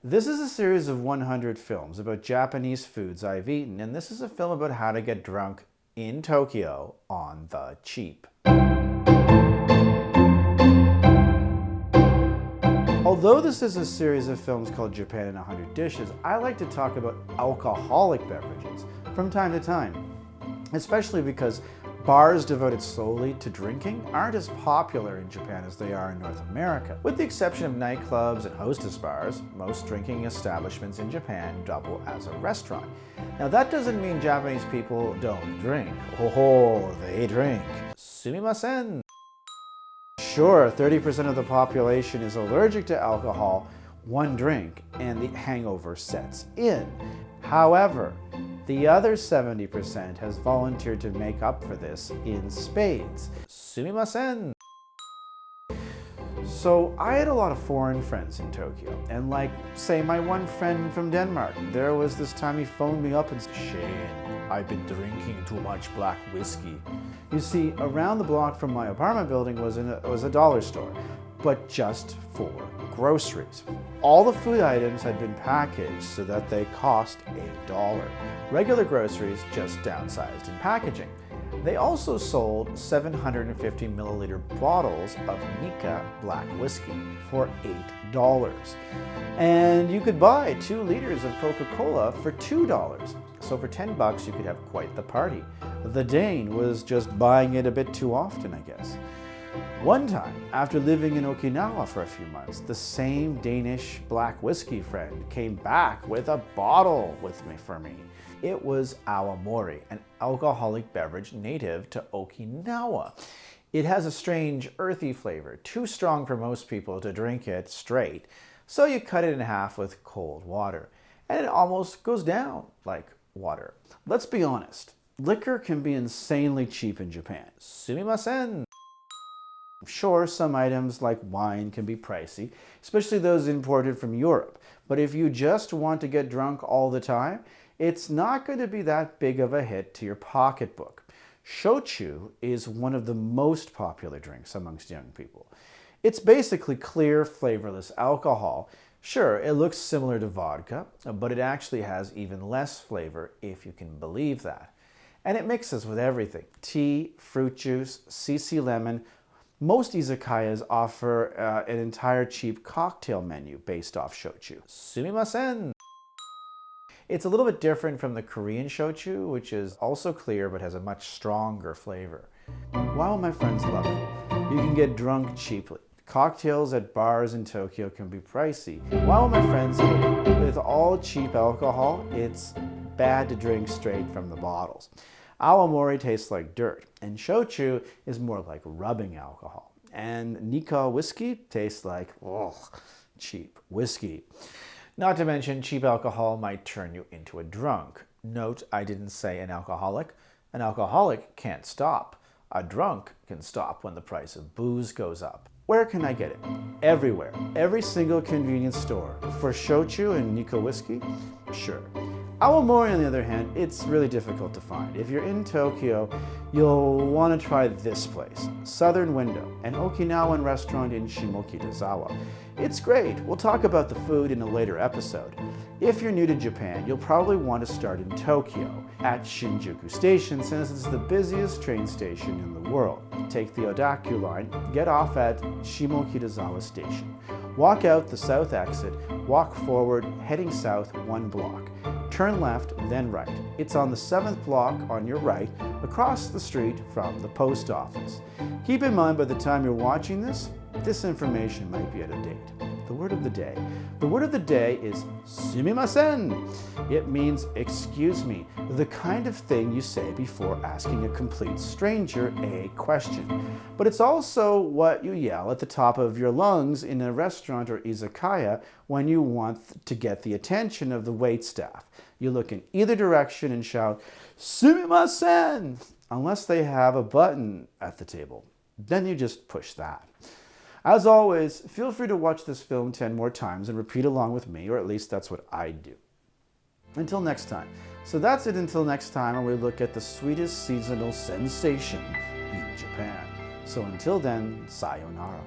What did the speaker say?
This is a series of 100 films about Japanese foods I've eaten, and this is a film about how to get drunk in Tokyo on the cheap. Although this is a series of films called Japan in 100 Dishes, I like to talk about alcoholic beverages from time to time, especially because bars devoted solely to drinking aren't as popular in Japan as they are in North America. With the exception of nightclubs and hostess bars, most drinking establishments in Japan double as a restaurant. Now that doesn't mean Japanese people don't drink. Oh, they drink. Sumimasen. Sure, 30% of the population is allergic to alcohol, one drink, and the hangover sets in. However, the other 70% has volunteered to make up for this in spades. Sumimasen! So I had a lot of foreign friends in Tokyo, and like, say, my one friend from Denmark, there was this time he phoned me up and said, "Shane, I've been drinking too much black whiskey." You see, around the block from my apartment building was a dollar store, but just for groceries. All the food items had been packaged so that they cost $1. Regular groceries just downsized in packaging. They also sold 750 milliliter bottles of Nikka black whiskey for $8. And you could buy 2 liters of Coca-Cola for $2. So for $10 you could have quite the party. The Dane was just buying it a bit too often, I guess. One time, after living in Okinawa for a few months, the same Danish black whiskey friend came back with a bottle for me. It was awamori, an alcoholic beverage native to Okinawa. It has a strange, earthy flavor, too strong for most people to drink it straight, so you cut it in half with cold water, and it almost goes down like water. Let's be honest, liquor can be insanely cheap in Japan. Sumimasen! Sure, some items like wine can be pricey, especially those imported from Europe. But if you just want to get drunk all the time, it's not going to be that big of a hit to your pocketbook. Shochu is one of the most popular drinks amongst young people. It's basically clear, flavorless alcohol. Sure, it looks similar to vodka, but it actually has even less flavor, if you can believe that. And it mixes with everything. Tea, fruit juice, CC lemon. Most izakayas offer an entire cheap cocktail menu based off shochu. Sumimasen! It's a little bit different from the Korean shochu, which is also clear but has a much stronger flavor. Wow, my friends love it. You can get drunk cheaply. Cocktails at bars in Tokyo can be pricey. Wow, my friends hate it. With all cheap alcohol, it's bad to drink straight from the bottles. Awamori tastes like dirt, and shochu is more like rubbing alcohol. And Nikka whiskey tastes like, cheap whiskey. Not to mention, cheap alcohol might turn you into a drunk. Note, I didn't say an alcoholic. An alcoholic can't stop. A drunk can stop when the price of booze goes up. Where can I get it? Everywhere. Every single convenience store. For shochu and Nikka whiskey? Sure. Awamori, on the other hand, it's really difficult to find. If you're in Tokyo, you'll want to try this place, Southern Window, an Okinawan restaurant in Shimokitazawa. It's great. We'll talk about the food in a later episode. If you're new to Japan, you'll probably want to start in Tokyo, at Shinjuku Station, since it's the busiest train station in the world. Take the Odakyu line, get off at Shimokitazawa Station. Walk out the south exit, walk forward, heading south 1 block. Turn left, then right. It's on the 7th block on your right, across the street from the post office. Keep in mind, by the time you're watching this information might be out of date. The word of the day. The word of the day is sumimasen. It means excuse me, the kind of thing you say before asking a complete stranger a question. But it's also what you yell at the top of your lungs in a restaurant or izakaya when you want to get the attention of the waitstaff. You look in either direction and shout, "Sumimasen!" unless they have a button at the table. Then you just push that. As always, feel free to watch this film 10 more times and repeat along with me, or at least that's what I do. Until next time. So that's it until next time when we look at the sweetest seasonal sensation in Japan. So until then, sayonara.